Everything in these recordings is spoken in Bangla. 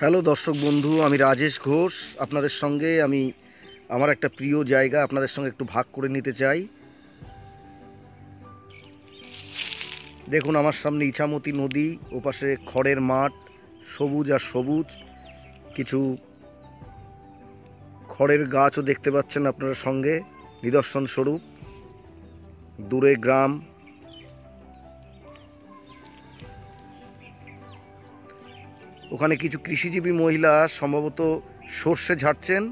হ্যালো দর্শক বন্ধু, আমি রাজেশ ঘোষ। আপনাদের সঙ্গে আমি আমার একটা প্রিয় জায়গা আপনাদের সঙ্গে একটু ভাগ করে নিতে চাই। দেখুন, আমার সামনে ইছামতি নদী, ওপাশে খড়ের মাঠ, সবুজ আর সবুজ। কিছু খড়ের গাছও দেখতে পাচ্ছেন আপনারা সঙ্গে, নিদর্শন স্বরূপ। দূরে গ্রাম। ওখানে কিছু কৃষিজীবী মহিলা সম্ভবত সর্ষে ঝাড়ছেন।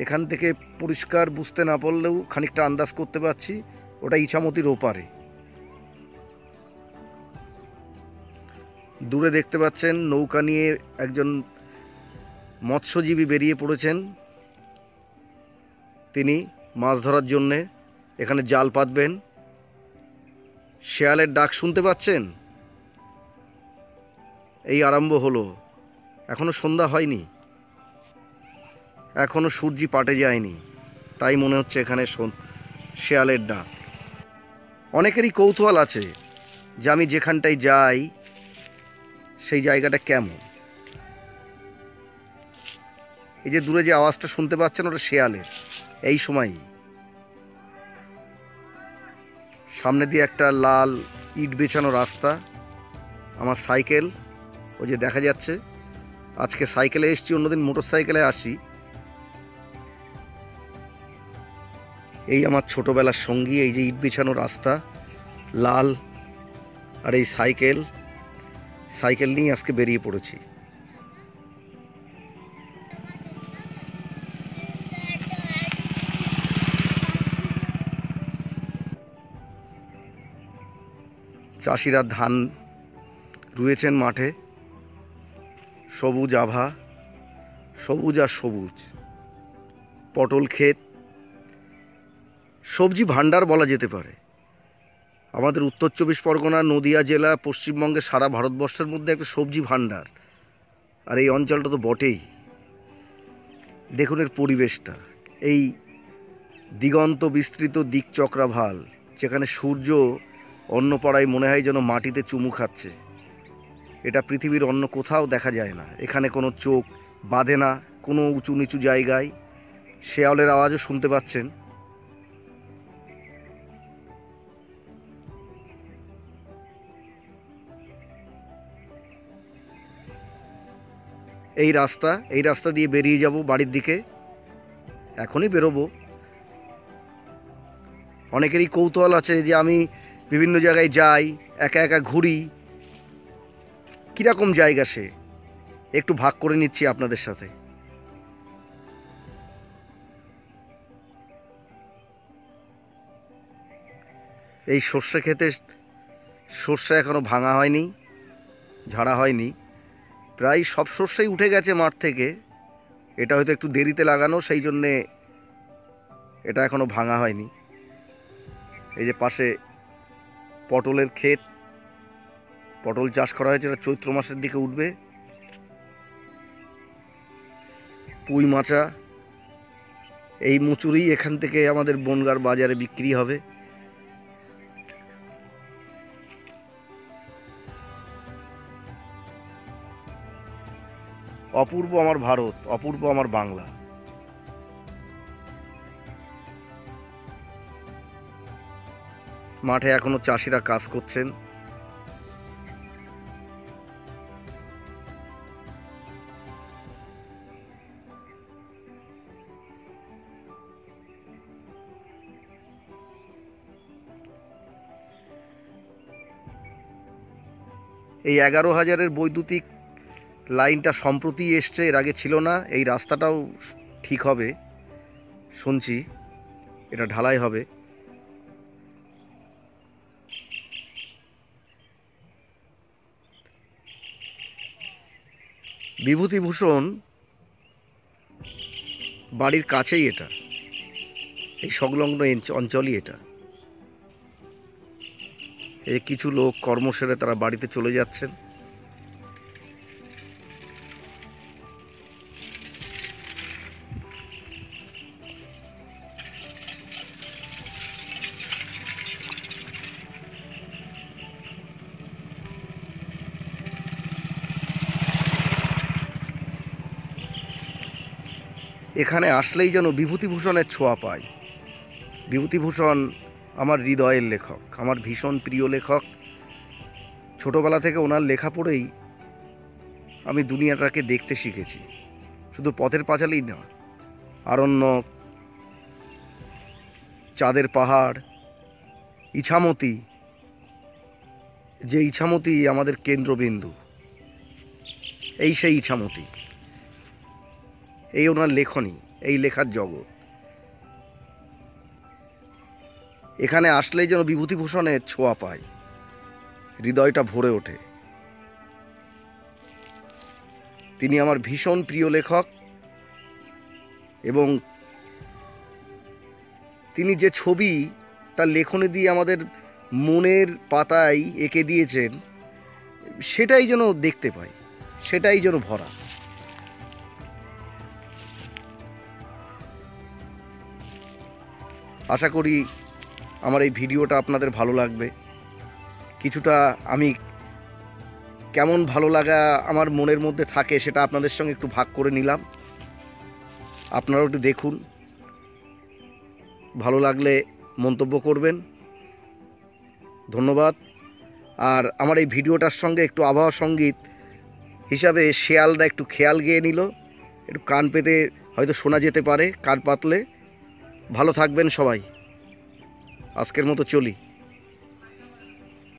এখান থেকে পরিষ্কার বুঝতে না পারলেও খানিকটা আন্দাজ করতে পারছি ওটা ইছামতির ওপারে। দূরে দেখতে পাচ্ছেন নৌকা নিয়ে একজন মৎস্যজীবী বেরিয়ে পড়েছেন। তিনি মাছ ধরার জন্যে এখানে জাল পাতবেন। শেয়ালের ডাক শুনতে পাচ্ছেন? এই আরম্ভ হলো। এখনো সন্ধ্যা হয়নি, এখনো সূর্যি পাটে যায়নি, তাই মনে হচ্ছে এখানে শেয়ালের ডাক। অনেকেরই কৌতূহল আছে যে আমি যেখানটায় যাই সেই জায়গাটা কেমন। এই যে দূরে যে আওয়াজটা শুনতে পাচ্ছেন ওটা শেয়ালের। এই সময়ই সামনে দিয়ে একটা লাল ইট বেছানো রাস্তা, আমার সাইকেল ওই যে দেখা যাচ্ছে। আজকে সাইকেলে এসছি, অন্যদিন মোটর সাইকেলে আসি। এই আমার ছোটোবেলার সঙ্গী, এই যে ইট বিছানো রাস্তা লাল, আর এই সাইকেল নিয়ে আজকে বেরিয়ে পড়েছি। চাষিরা ধান রুয়েছেন মাঠে, সবুজ আভা, সবুজ আর সবুজ। পটল ক্ষেত, সবজি ভাণ্ডার বলা যেতে পারে। আমাদের উত্তর চব্বিশ পরগনা, নদিয়া জেলা, পশ্চিমবঙ্গে, সারা ভারতবর্ষের মধ্যে একটা সবজি ভাণ্ডার। আর এই অঞ্চলটা তো বটেই। দেখুন এর পরিবেশটা, এই দিগন্ত বিস্তৃত দিকচক্রাভাল, যেখানে সূর্য অন্য পাড়ায় মনে হয় যেন মাটিতে চুমু খাচ্ছে। এটা পৃথিবীর অন্য কোথাও দেখা যায় না। এখানে কোনো চোখ বাঁধে না কোনো উঁচু নিচু জায়গায়। শেয়ালের আওয়াজও শুনতে পাচ্ছেন। এই রাস্তা দিয়ে বেরিয়ে যাব বাড়ির দিকে, এখনই বেরোবো। অনেকেরই কৌতূহল আছে যে আমি বিভিন্ন জায়গায় যাই, একা একা ঘুরি, কীরকম জায়গা সে একটু ভাগ করে নিচ্ছি আপনাদের সাথে। এই সর্ষে ক্ষেতে সর্ষে এখনও ভাঙা হয়নি, ঝাড়া হয়নি। প্রায় সব সর্ষেই উঠে গেছে মাঠ থেকে। এটা হয়তো একটু দেরিতে লাগানো, সেই জন্যে এটা এখনও ভাঙা হয়নি। এই যে পাশে পটলের ক্ষেত, পটল চাষ করা হয়েছে, এটা চৈত্র মাসের দিকে উঠবে। পুঁই মাচা, এই মুচুরি এখান থেকে আমাদের বনগাঁর বাজারে বিক্রি হবে। অপূর্ব আমার ভারত, অপূর্ব আমার বাংলা। মাঠে এখনো চাষিরা কাজ করছেন। এই 11,000-এর বৈদ্যুতিক লাইনটা সম্প্রতি এসছে, এর আগে ছিল না। এই রাস্তাটাও ঠিক হবে শুনছি, এটা ঢালাই হবে। বিভূতিভূষণ বাড়ির কাছেই এটা, এই সংলগ্ন অঞ্চলই এটা। এই কিছু লোক কর্ম সেরে তারা বাড়িতে চলে যাচ্ছেন। এখানে আসলেই যেন বিভূতিভূষণের ছোঁয়া পাই। বিভূতিভূষণ আমার হৃদয়ের লেখক, আমার ভীষণ প্রিয় লেখক। ছোটবেলা থেকে ওনার লেখা পড়েই আমি দুনিয়াটাকে দেখতে শিখেছি। শুধু পথের পাঁচালীই না, আরণ্যক, চাঁদের পাহাড়, ইছামতি, যে ইছামতি আমাদের কেন্দ্রবিন্দু, এই সেই ইছামতি, এই ওনার লেখনী, এই লেখার জগৎ। এখানে আসলেই যেন বিভূতিভূষণের ছোঁয়া পাই, হৃদয়টা ভরে ওঠে। তিনি আমার ভীষণ প্রিয় লেখক এবং তিনি যে ছবি তার লেখনী দিয়ে আমাদের মনের পাতায় এঁকে দিয়েছেন, সেটাই যেন দেখতে পাই, সেটাই যেন ভরা। আশা করি আমার এই ভিডিওটা আপনাদের ভালো লাগবে। কিছুটা আমি কেমন ভালো লাগা আমার মনের মধ্যে থাকে সেটা আপনাদের সঙ্গে একটু ভাগ করে নিলাম। আপনারাও একটু দেখুন, ভালো লাগলে মন্তব্য করবেন। ধন্যবাদ। আর আমার এই ভিডিওটার সঙ্গে একটু আবহাওয়া সঙ্গীত হিসাবে শেয়ালরা একটু খেয়াল গেয়ে নিল, একটু কান পেতে হয়তো শোনা যেতে পারে, কান পাতলে। ভালো থাকবেন সবাই। আজকের মতো চলি।